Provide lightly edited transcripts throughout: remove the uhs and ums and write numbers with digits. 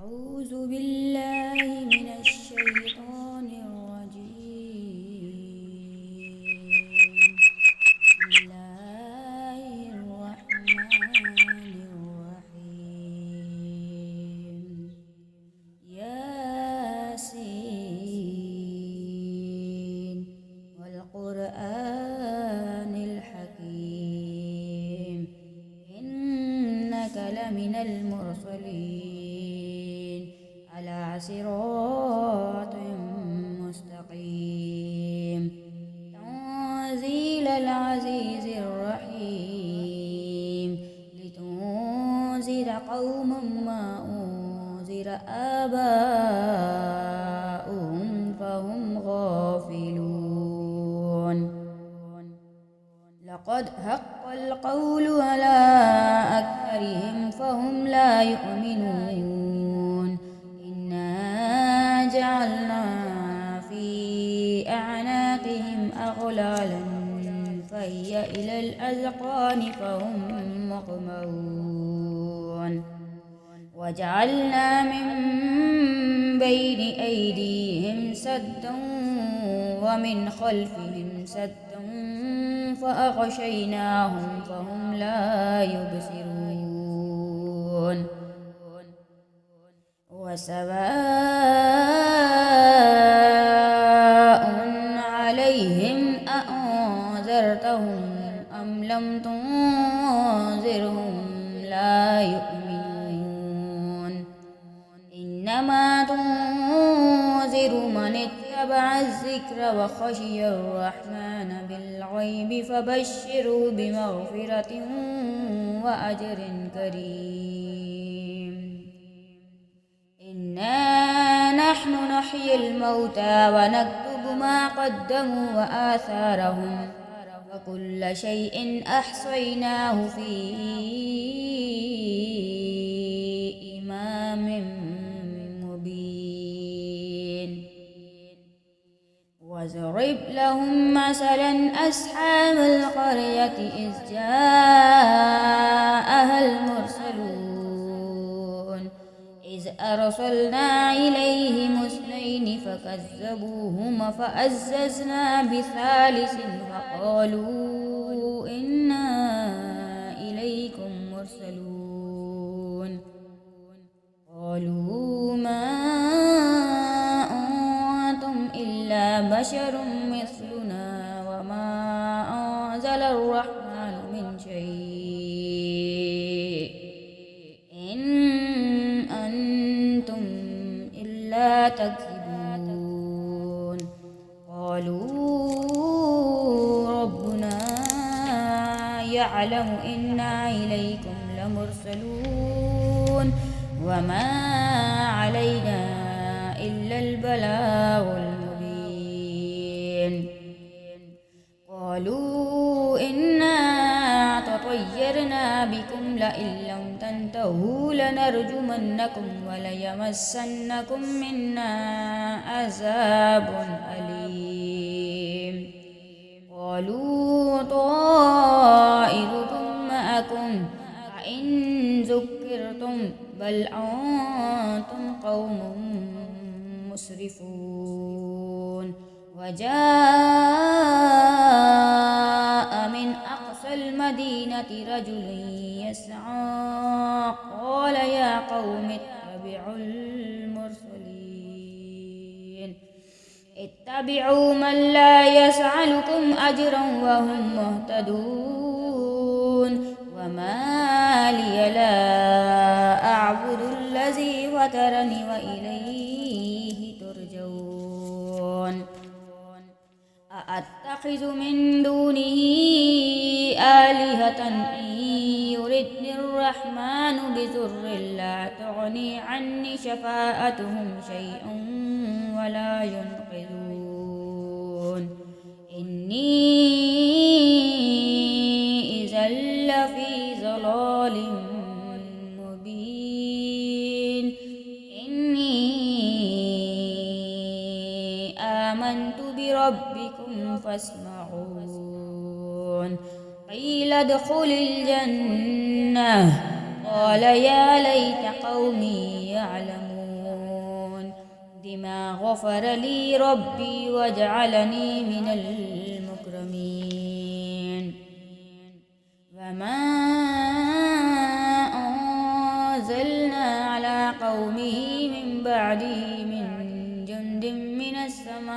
أعوذ بالله من الشيطان الرجيم. بسم الله الرحمن الرحيم. ياسين والقرآن الحكيم إنك لمن المرسلين على صراط مستقيم تنزيل العزيز الرحيم لتنذر قوما ما أنذر آباؤهم فهم غافلون. لقد حق القول على أكثرهم فهم لا يؤمنون. إنا جعلنا في أعناقهم أغلالا فهي إلى الأذقان فهم مقمحون. وجعلنا من بين أيديهم سدا ومن خلفهم سدا فأغشيناهم فهم لا يبصرون. وسواء عليهم أأنذرتهم أم لم تنذرهم لا يؤمنون. إنما تنذر من اتبع الذكر وخشي الرحمن بالغيب فبشره بمغفرة وأجر كريم. إنا نحن نحيي الموتى ونكتب ما قدموا وآثارهم وكل شيء أحصيناه في إمام مبين. واضرب لهم مثلا أصحاب القرية إذ جاءها المرسلون إذ أرسلنا إليهم اثنين فكذبوهما فعززنا بثالث فقالوا إنا إليكم مرسلون. قالوا ما أنتم إلا بشر مثلنا وما أنزل الرحمن من شيء إن أنتم إلا تكذبون. قالوا ربنا يعلم إنا إليكم لمرسلون وما علينا إلا البلاغ المبين. قالوا إنا تطيرنا بكم لئن لم تنتهوا لنرجمنكم وليمسنكم منا عذاب أليم. قالوا طائركم معكم أئن ذكرتم بل أنتم قوم مسرفون. وجاء من أقصى المدينة رجل يسعى قال يا قوم اتبعوا من لا يسألكم أجرا وهم مهتدون. وما لي لا أعبد الذي فطرني وإليه ترجعون. أأتخذ من دونه آلهة إن يردني الرحمن بضر لا تغني عني شفاعتهم شيئا ولا ينقذون. إني إذا لفي ضلال مبين. إني آمنت بربكم فاسمعون. قيل ادخل الجنة قال يا ليت قومي يعلمون بما غفر لي ربي وجعلني من المكرمين وما أنزلنا على قومه من بعده من جند من السماء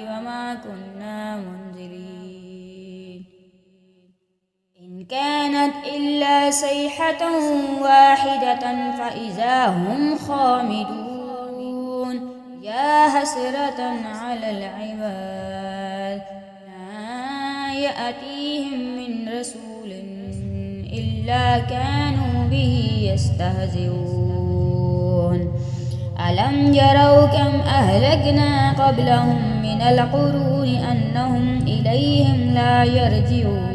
وما كنا منزلين إن كانت إلا صيحة واحدة فإذا هم خامدون يا حسرة على العباد ما يأتيهم من رسول إلا كانوا به يستهزئون ألم يروا كم أهلكنا قبلهم من القرون أنهم إليهم لا يرجعون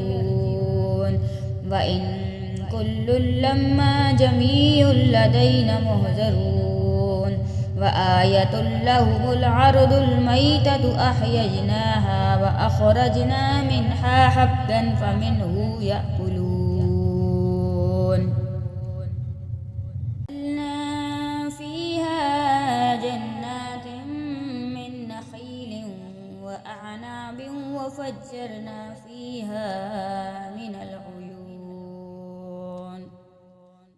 وإن كل لما جميع لدينا محضرون وآية لهم الأرض الميتة أحييناها وأخرجنا منها حبا فمنه يأكلون فيها جنات من نخيل وأعناب وفجرنا فيها من العيون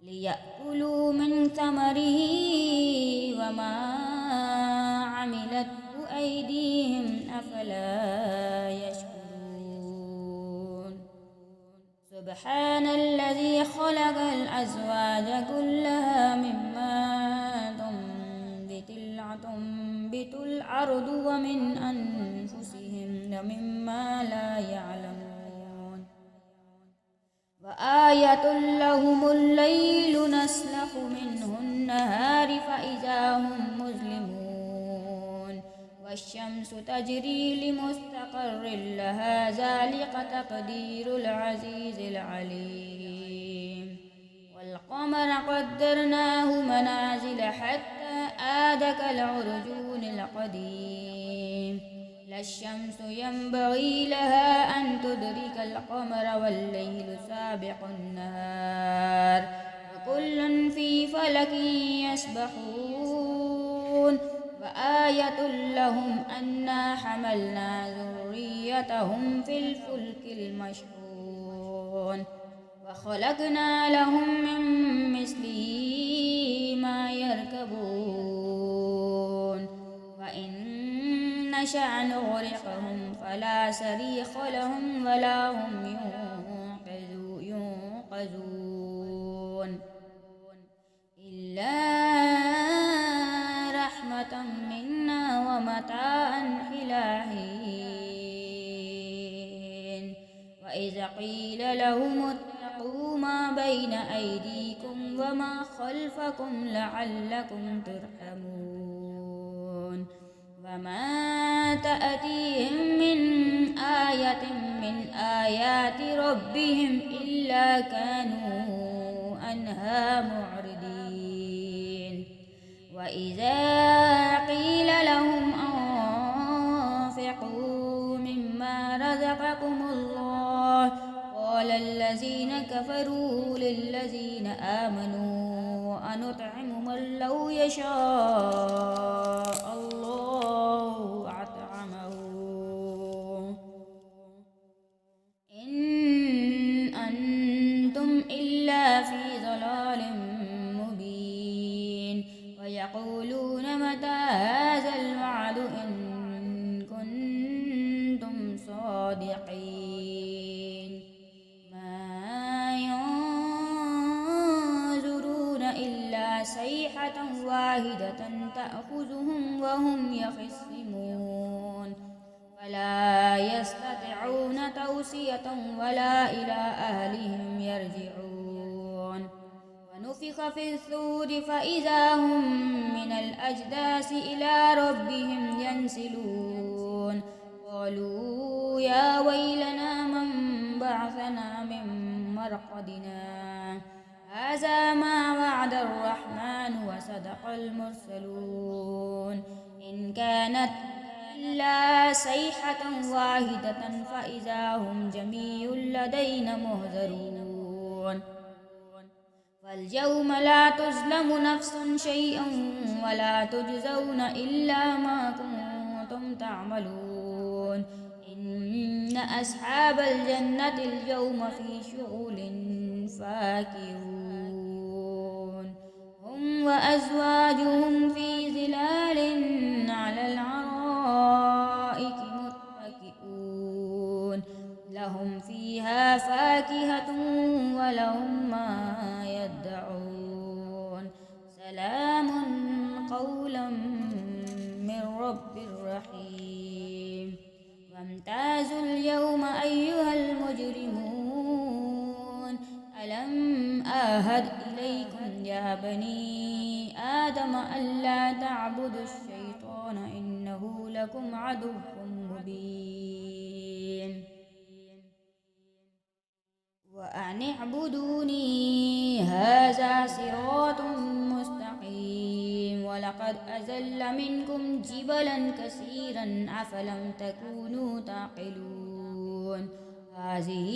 ليأكلوا من ثمره وما عملته أيديهم أفلا يشكرون سبحان الذي خلق الأزواج كلها مما تنبت الأرض ومن أنفسهم ومما لا يعلمون وآية لهم الليل نسلخ منه النهار فإذا هم مظلمون والشمس تجري لمستقر لها ذلك تقدير العزيز العليم والقمر قدرناه منازل حتى عاد كالعرجون القديم لا الشمس ينبغي لها أن تدرك القمر والليل سابق النهار وكل في فلك يسبحون وآية لهم أنا حملنا ذريتهم في الفلك المشحون وخلقنا لهم من مثله ما يركبون وإن نشأ نغرقهم فلا صريخ لهم ولا هم ينقذون إلا رحمة منا ومتاعا إلى حين وإذا قيل لهم اتقوا ما بين أيديكم وما خلفكم لعلكم ترحمون وما تأتيهم من آية من آيات ربهم إلا كانوا عنها معرضين وإذا قيل لهم أنفقوا مما رزقكم الله قال الذين كفروا للذين آمنوا أنطعم من لو يشاء الله أطعمه إن أنتم إلا في ضلال مبين ويقولون متى هذا الوعد إن كنتم صادقين ما ينظرون إلا صيحة واحدة تأخذهم وهم يخصمون فلا يستطيعون توصية ولا إلى أهلهم يرجعون ونفخ في الصور فإذا هم من الأجداث إلى ربهم ينسلون قالوا يا ويلنا من بعثنا من مرقدنا هذا ما وعد الرحمن وصدق المرسلون إن كانت إلا صيحة واحدة فإذا هم جميع لدينا محضرون فاليوم لا تظلم نفس شيئا ولا تجزون إلا ما كنتم تعملون إن أصحاب الجنة اليوم في شغل فاكهون هم وأزواجهم في ظلال على الأرائك متكئون لهم فيها فاكهة ولهم ما يدعون سلام قولا من رب رحيم وامتازوا اليوم أيها المجرمون ألم آهد إليكم يا بني آدم ألا تعبدوا الشيطان إنه لكم عدو مبين وأن اعبدوني هذا صراط مستقيم ولقد أزل منكم جبلا كثيرا أفلم تكونوا تعقلون هذه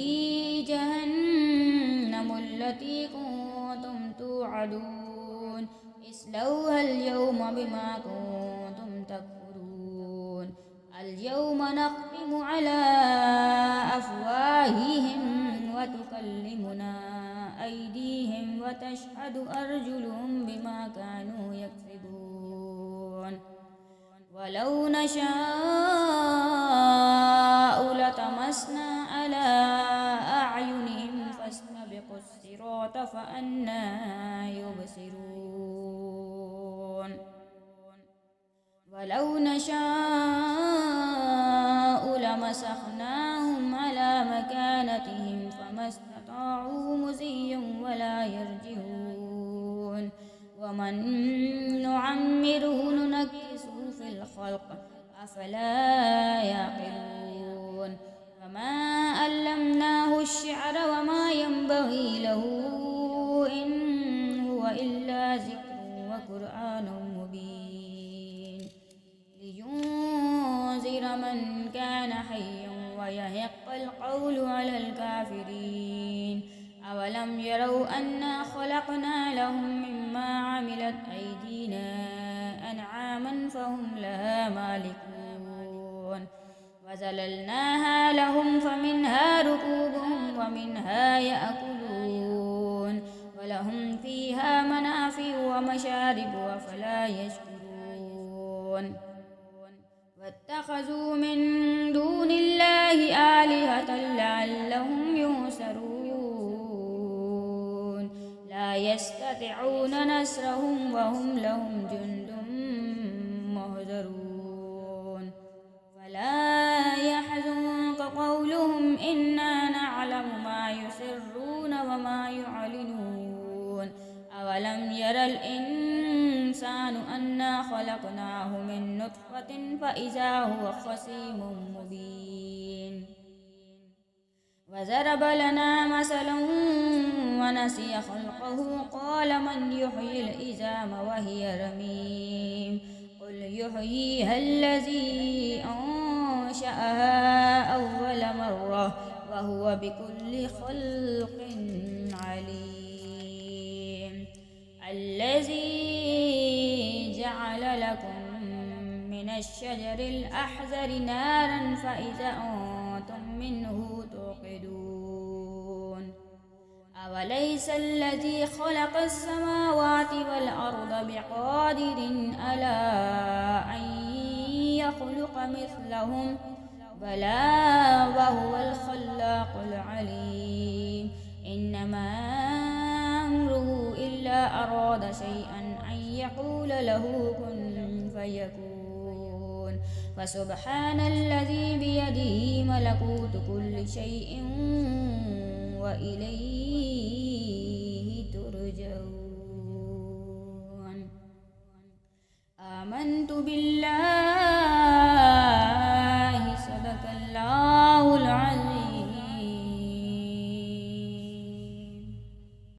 جهنم التي كنتم توعدون اصلوها اليوم بما كنتم تكفرون اليوم نختم على أفواههم وتكلمنا أيديهم وتشهد أرجلهم بما كانوا يكسبون ولو نشاء لطمسنا على أعينهم فاستبقوا الصراط فأنى يبصرون ولو نشاء لمسخناهم على مكانتهم فما استطاعوا مزيا ولا يرجعون ومن نعمره ننكسه في الخلق أفلا يعقلون وما علمناه الشعر وما ينبغي له إن هو إلا ذكر وقرآن مبين لينذر من كان حيا ويحق القول على الكافرين أولم يروا أنا خلقنا لهم مما عملت أيدينا أنعاما فهم لها مالكون وذللناها لهم فمنها ركوبهم ومنها يأكلون ولهم فيها منافع ومشارب أفلا يشكرون واتخذوا من دون الله آلهة لعلهم ينصرون لا يستطيعون نصرهم وهم لهم جند مهزرون فلا يحزنك قولهم إنا نعلم ما يسرون وما يعلنون أولم ير الإنسان أنا خلقناه من نطفة فإذا هو خصيم مبين وضرب لنا مثلا ونسي خلقه قال من يحيي العظام وهي رميم قل يحييها الذي أنشأها أول مرة وهو بكل خلق عليم الذي جعل لكم من الشجر الأحجر نارا فإذا أنتم منه توقدون أوليس الذي خلق السماوات والأرض بقادر على أن يخلق مثلهم بلى وهو الخلاق العليم إنما أمره إلا أراد شيئا أن يقول له كن فيكون فسبحان الذي بيده ملكوت كل شيء وإليه ترجعون آمنت بالله